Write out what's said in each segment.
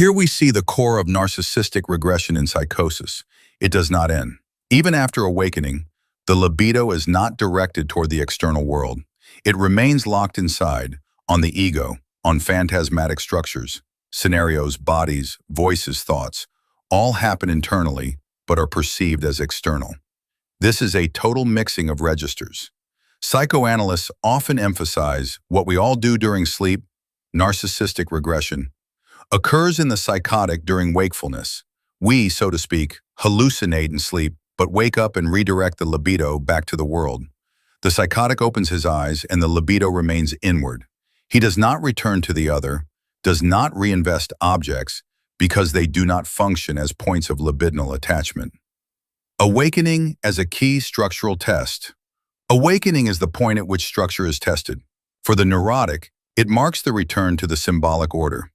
Here we see the core of narcissistic regression in psychosis. It does not end. Even after awakening, the libido is not directed toward the external world. It remains locked inside, on the ego, on phantasmatic structures. Scenarios, bodies, voices, thoughts, all happen internally, but are perceived as external. This is a total mixing of registers. Psychoanalysts often emphasize what we all do during sleep, narcissistic regression, occurs in the psychotic during wakefulness. We, so to speak, hallucinate in sleep, but wake up and redirect the libido back to the world. The psychotic opens his eyes and the libido remains inward. He does not return to the other, does not reinvest objects because they do not function as points of libidinal attachment. Awakening as a key structural test. Awakening is the point at which structure is tested. For the neurotic, it marks the return to the symbolic order.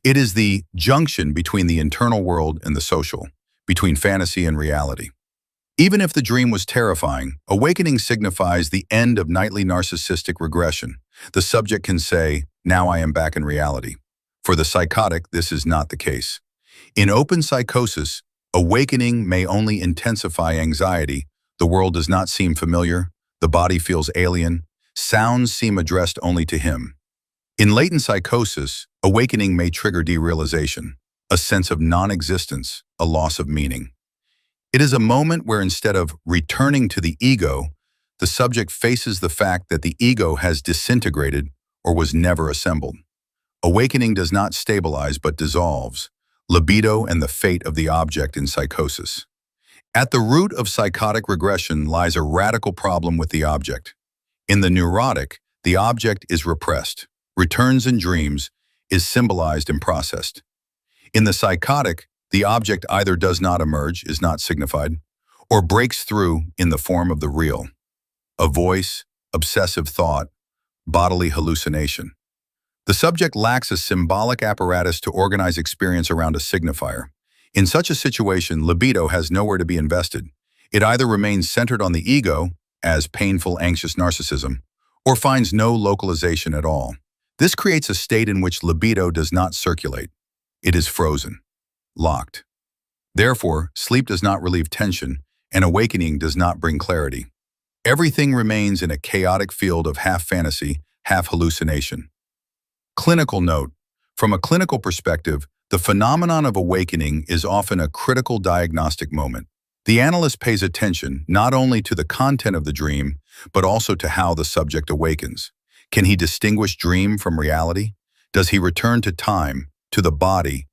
It is the junction between the internal world and the social, between fantasy and reality. Even if the dream was terrifying, awakening signifies the end of nightly narcissistic regression. The subject can say, "Now I am back in reality." For the psychotic, this is not the case. In open psychosis, awakening may only intensify anxiety. The world does not seem familiar. The body feels alien. Sounds seem addressed only to him. In latent psychosis, awakening may trigger derealization, a sense of non-existence, a loss of meaning. It is a moment where instead of returning to the ego, the subject faces the fact that the ego has disintegrated or was never assembled. Awakening does not stabilize but dissolves, libido and the fate of the object in psychosis. At the root of psychotic regression lies a radical problem with the object. In the neurotic, the object is repressed, returns in dreams, is symbolized and processed. In the psychotic, the object either does not emerge, is not signified, or breaks through in the form of the real. A voice, obsessive thought, bodily hallucination. The subject lacks a symbolic apparatus to organize experience around a signifier. In such a situation, libido has nowhere to be invested. It either remains centered on the ego, as painful, anxious narcissism, or finds no localization at all. This creates a state in which libido does not circulate. It is frozen, locked. Therefore, sleep does not relieve tension, and awakening does not bring clarity. Everything remains in a chaotic field of half fantasy, half hallucination. Clinical note. From a clinical perspective, the phenomenon of awakening is often a critical diagnostic moment. The analyst pays attention not only to the content of the dream, but also to how the subject awakens. Can he distinguish dream from reality? Does he return to time, to the body,